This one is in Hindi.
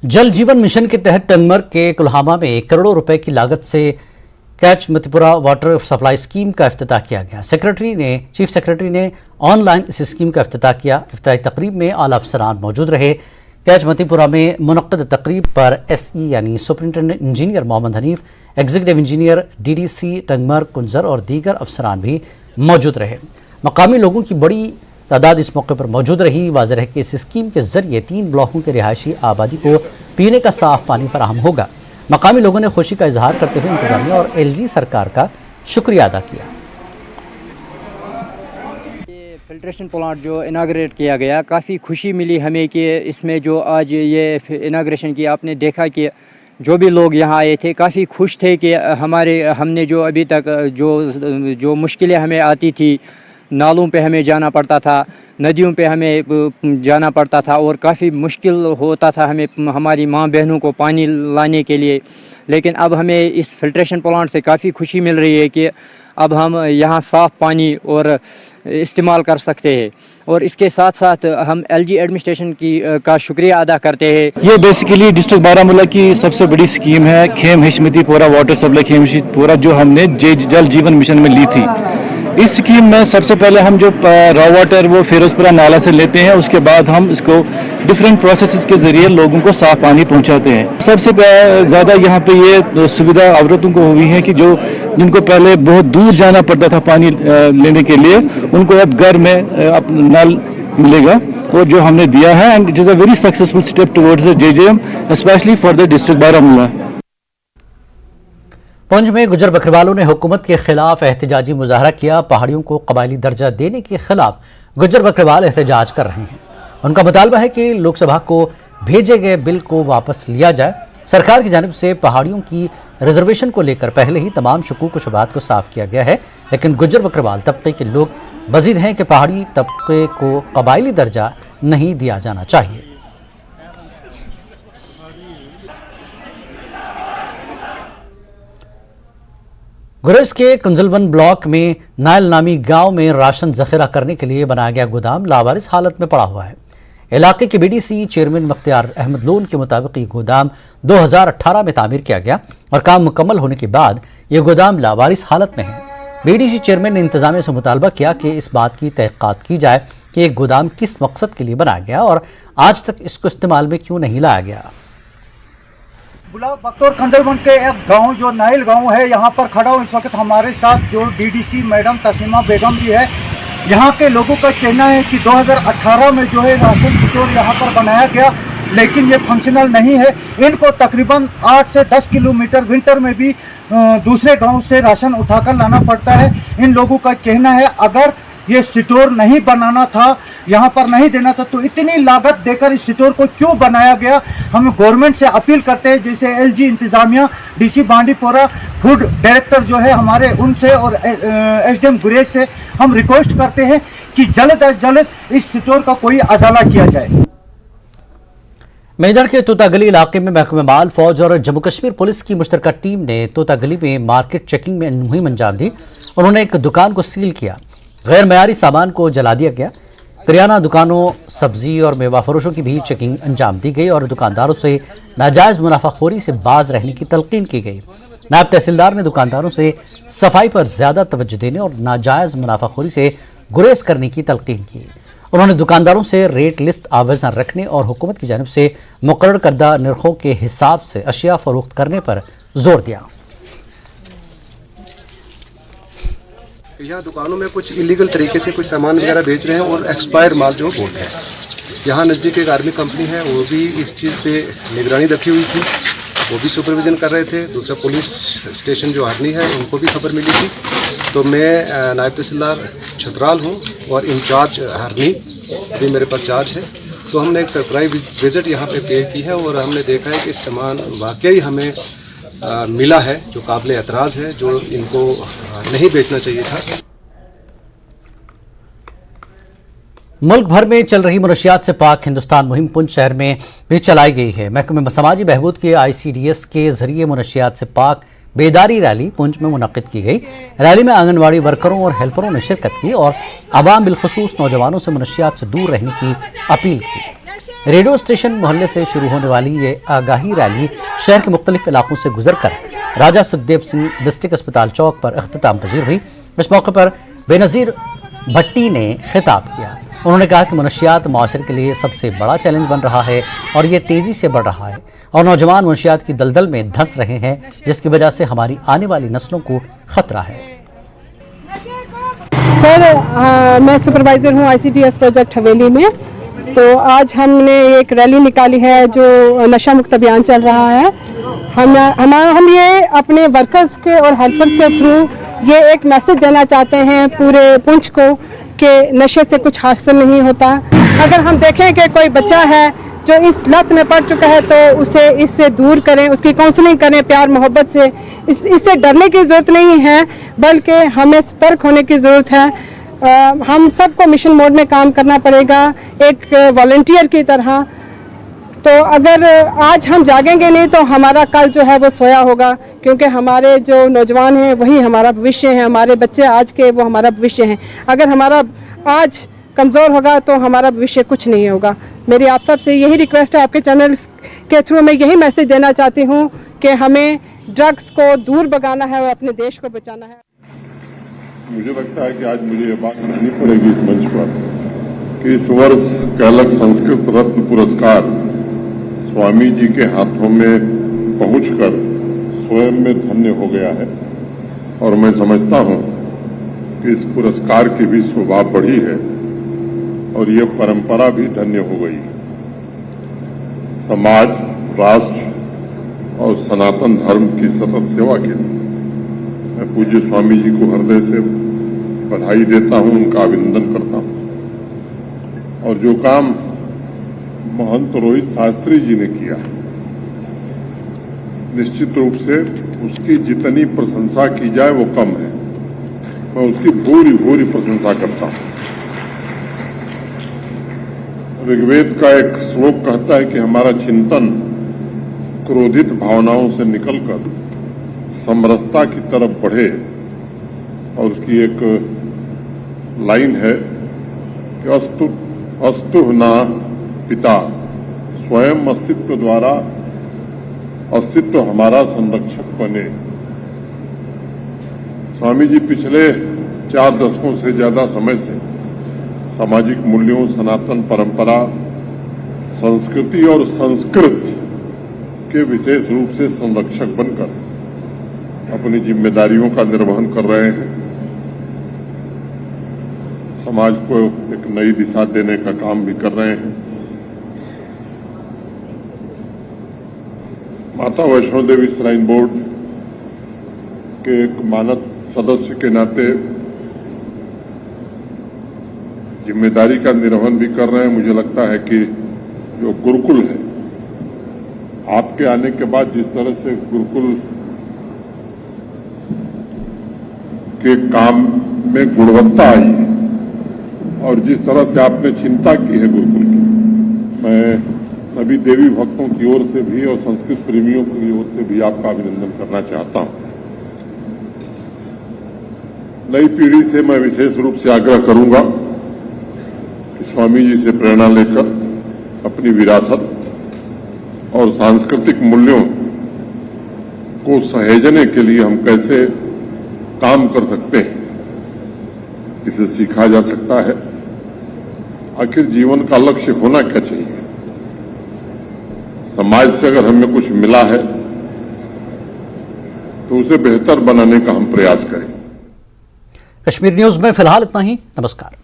जल जीवन मिशन के तहत टंगमर्ग के कुल्हामा में करोड़ों रुपए की लागत से कैच मतिपुरा वाटर सप्लाई स्कीम का इफ्तिताह किया गया। चीफ सेक्रेटरी ने ऑनलाइन इस स्कीम का इफ्तिताह किया। इफ्तिताही तकरीब में आला अफसरान मौजूद रहे। कैच मतिपुरा में मुनक्कद तकरीब पर SE यानी superintendent engineer Mohammad Hanif, executive engineer DDC Tangmarg Kunzer और दीगर अफसरान भी मौजूद रहे। मकामी लोगों की बड़ी तादाद इस मौके पर मौजूद रही। वाज़ेह है कि इस स्कीम के जरिए 3 ब्लॉकों के रिहायशी आबादी को पीने का साफ पानी फराहम होगा। मकामी लोगों ने खुशी का इजहार करते हुए इंतजामिया और LG सरकार का शुक्रिया अदा किया। ये फिल्ट्रेशन प्लांट जो इनाग्रेट किया गया, काफ़ी खुशी मिली हमें कि इसमें जो आज ये इनाग्रेशन किया, आपने देखा कि जो भी लोग यहाँ आए थे काफ़ी खुश थे कि हमने जो अभी तक जो मुश्किलें हमें आती थी, नालों पे हमें जाना पड़ता था, नदियों पे हमें जाना पड़ता था और काफ़ी मुश्किल होता था हमें हमारी माँ बहनों को पानी लाने के लिए। लेकिन अब हमें इस फिल्ट्रेशन प्लांट से काफ़ी खुशी मिल रही है कि अब हम यहाँ साफ़ पानी और इस्तेमाल कर सकते हैं। और इसके साथ साथ हम LG एडमिनिस्ट्रेशन का शुक्रिया अदा करते हैं। ये बेसिकली डिस्ट्रिक्ट बारामूला की सबसे बड़ी स्कीम है, खेम हिशमतीपुरा वाटर सप्लाई खेम हिशमतीपुरा, जो हमने जल जीवन मिशन में ली थी। इस स्कीम में सबसे पहले हम जो रॉ वाटर वो फिरोजपुरा नाला से लेते हैं, उसके बाद हम इसको डिफरेंट प्रोसेसेस के जरिए लोगों को साफ पानी पहुंचाते हैं। सबसे ज़्यादा यहाँ पे ये सुविधा औरतों को हुई है कि जिनको पहले बहुत दूर जाना पड़ता था पानी लेने के लिए, उनको अब घर में नल मिलेगा, और जो हमने दिया है। And it is a very successful step towards the JJM, specially for the district Baramulla. Poonch में गुज्जर बकरवालों ने हुकूमत के खिलाफ एहतजाजी मुजाहरा किया। पहाड़ियों को कबायली दर्जा देने के खिलाफ गुज्जर बकरवाल एहतजाज कर रहे हैं। उनका मुतालबा है कि लोकसभा को भेजे गए बिल को वापस लिया जाए। सरकार की जानिब से पहाड़ियों की रिजर्वेशन को लेकर पहले ही तमाम शकूक व शुबहात को साफ किया गया है, लेकिन गुज्जर बकरवाल तबके के लोग मजीद हैं कि पहाड़ी तबके को कबायली दर्जा नहीं दिया जाना चाहिए। गुरेज के कुंजलवन ब्लॉक में नायल नामी गांव में राशन जखीरा करने के लिए बनाया गया गोदाम लावारिस हालत में पड़ा हुआ है। इलाके के BDC chairman Mukhtiar Ahmad loan के मुताबिक ये गोदाम 2018 में तामीर किया गया और काम मुकम्मल होने के बाद ये गोदाम लावारिस हालत में है। BDC चेयरमैन ने इंतजामिया से मुतालबा किया कि इस बात की तहकीकात की जाए कि ये गोदाम किस मकसद के लिए बनाया गया और आज तक इसको इस्तेमाल में क्यों नहीं लाया गया। ब्लॉक बख्तौर कंजलवन के एक गांव जो नाइल गांव है, यहाँ पर खड़ा हूँ इस वक्त हमारे साथ जो DDC मैडम तस्नीमा बेगम भी है। यहाँ के लोगों का कहना है कि 2018 में जो है राशन स्टोर यहाँ पर बनाया गया, लेकिन ये फंक्शनल नहीं है। इनको तकरीबन 8 से 10 किलोमीटर विंटर में भी दूसरे गांव से राशन उठाकर लाना पड़ता है। इन लोगों का कहना है अगर ये स्टोर नहीं बनाना था, यहाँ पर नहीं देना था, तो इतनी लागत देकर इस स्टोर को क्यों बनाया गया। हम गवर्नमेंट से अपील करते हैं, जैसे LG इंतजामिया, DC बांडीपोरा, फूड डायरेक्टर जो है हमारे, उनसे और SDM गुरेज से हम रिक्वेस्ट करते हैं कि जल्द अज जल्द इस स्टोर का कोई अजाला किया जाए। मेदड़ के तोतागली इलाके में महकमा माल, फौज और जम्मू कश्मीर पुलिस की मुश्तरका टीम ने तोतागली में मार्केट चेकिंग में मुहिम अंजाम दी। उन्होंने एक दुकान को सील किया, गैर मयारी सामान को जला दिया गया। करियाना दुकानों, सब्जी और मेवा फरोशों की भी चेकिंग अंजाम दी गई और दुकानदारों से नाजायज़ मुनाफाखोरी से बाज रहने की तलकीन की गई। नायब तहसीलदार ने दुकानदारों से सफाई पर ज़्यादा तवज्जो देने और नाजायज़ मुनाफाखोरी से गुरेज करने की तलकीन की। उन्होंने दुकानदारों से रेट लिस्ट आवेज़न रखने और हुकूमत की जानिब से मुकर्रर करदा निर्खों के हिसाब से अशिया फरोख्त करने पर जोर दिया। यहाँ दुकानों में कुछ इलीगल तरीके से कुछ सामान वगैरह बेच रहे हैं और एक्सपायर माल जो बोलते हैं। यहाँ नज़दीक एक आर्मी कंपनी है, वो भी इस चीज़ पे निगरानी रखी हुई थी, वो भी सुपरविजन कर रहे थे। दूसरा पुलिस स्टेशन जो हरनी है, उनको भी खबर मिली थी। तो मैं नायब तहसीलदार छतराल हूँ और इंचार्ज हरनी भी मेरे पास चार्ज है। तो हमने एक सरप्राइज विजिट यहाँ पे पे की है और हमने देखा है कि सामान वाकई हमें मिला है जो काबिल एतराज़ है, जो इनको नहीं बेचना चाहिए था। मुल्क भर में चल रही मनशियात से पाक हिंदुस्तान मुहिम पुंछ शहर में भी चलाई गई है। महकमे समाजी बहबूद के ICDS के जरिए मनशियात से पाक बेदारी रैली पुंछ में मुनक्किद की गई। रैली में आंगनवाड़ी वर्करों और हेल्परों ने शिरकत की और आवाम बिलखुसूस नौजवानों से मनशियात से दूर रहने की अपील की। रेडियो स्टेशन मोहल्ले से शुरू होने वाली ये आगाही रैली शहर के मुख्तलिफ इलाकों से गुजरकर राजा सुखदेव सिंह डिस्ट्रिक्ट अस्पताल चौक पर अख्तिताम पजीर हुई। इस मौके पर बेनज़ीर भट्टी ने खिताब किया। उन्होंने कहा कि मनशियात माशरे के लिए सबसे बड़ा चैलेंज बन रहा है और ये तेज़ी से बढ़ रहा है और नौजवान मनशियात की दलदल में धंस रहे हैं, जिसकी वजह से हमारी आने वाली नस्लों को खतरा है। सर, मैं सुपरवाइज़र हूँ ICTS प्रोजेक्ट हवेली में। तो आज हमने एक रैली निकाली है जो नशा मुक्त अभियान चल रहा है। हम ये अपने वर्कर्स के और हेल्पर्स के थ्रू ये एक मैसेज देना चाहते हैं पूरे पुंछ को कि नशे से कुछ हासिल नहीं होता। अगर हम देखें कि कोई बच्चा है जो इस लत में पड़ चुका है तो उसे इससे दूर करें, उसकी काउंसलिंग करें प्यार मोहब्बत से। इससे डरने की ज़रूरत नहीं है, बल्कि हमें सतर्क होने की ज़रूरत है। हम सबको मिशन मोड में काम करना पड़ेगा, एक वॉलंटियर की तरह। तो अगर आज हम जागेंगे नहीं तो हमारा कल जो है वो सोया होगा, क्योंकि हमारे जो नौजवान हैं वही हमारा भविष्य है, हमारे बच्चे आज के वो हमारा भविष्य हैं। अगर हमारा आज कमज़ोर होगा तो हमारा भविष्य कुछ नहीं होगा। मेरी आप सब से यही रिक्वेस्ट है, आपके चैनल के थ्रू मैं यही मैसेज देना चाहती हूँ कि हमें ड्रग्स को दूर भगाना है और अपने देश को बचाना है। मुझे लगता है कि आज मुझे ये बात कहनी पड़ेगी इस मंच पर कि इस वर्ष कहलक संस्कृत रत्न पुरस्कार स्वामी जी के हाथों में पहुंचकर स्वयं में धन्य हो गया है और मैं समझता हूं कि इस पुरस्कार की भी शोभा बढ़ी है और ये परंपरा भी धन्य हो गई है। समाज, राष्ट्र और सनातन धर्म की सतत सेवा के लिए मैं पूज्य स्वामी जी को हृदय से बधाई देता हूं, उनका अभिनंदन करता हूं। और जो काम महंत रोहित शास्त्री जी ने किया, निश्चित रूप से उसकी जितनी प्रशंसा की जाए वो कम है। मैं उसकी भूरी भूरी प्रशंसा करता हूं। ऋग्वेद का एक श्लोक कहता है कि हमारा चिंतन क्रोधित भावनाओं से निकलकर समरसता की तरफ बढ़े, और उसकी एक लाइन है कि अस्तु ना पिता, स्वयं अस्तित्व द्वारा अस्तित्व हमारा संरक्षक बने। स्वामी जी पिछले 4 दशकों से ज्यादा समय से सामाजिक मूल्यों, सनातन परंपरा, संस्कृति और संस्कृत के विशेष रूप से संरक्षक बनकर अपनी जिम्मेदारियों का निर्वहन कर रहे हैं। समाज को एक नई दिशा देने का काम भी कर रहे हैं। माता वैष्णो देवी श्राइन बोर्ड के एक मानद सदस्य के नाते जिम्मेदारी का निर्वहन भी कर रहे हैं। मुझे लगता है कि जो गुरुकुल है, आपके आने के बाद जिस तरह से गुरुकुल के काम में गुणवत्ता आई है और जिस तरह से आपने चिंता की है गुरुकुल की, मैं सभी देवी भक्तों की ओर से भी और संस्कृत प्रेमियों की ओर से भी आपका अभिनंदन करना चाहता हूं। नई पीढ़ी से मैं विशेष रूप से आग्रह करूंगा कि स्वामी जी से प्रेरणा लेकर अपनी विरासत और सांस्कृतिक मूल्यों को सहेजने के लिए हम कैसे काम कर सकते हैं, इसे सीखा जा सकता है। आखिर जीवन का लक्ष्य होना क्या चाहिए? समाज से अगर हमें कुछ मिला है तो उसे बेहतर बनाने का हम प्रयास करें। कश्मीर न्यूज में फिलहाल इतना ही। नमस्कार।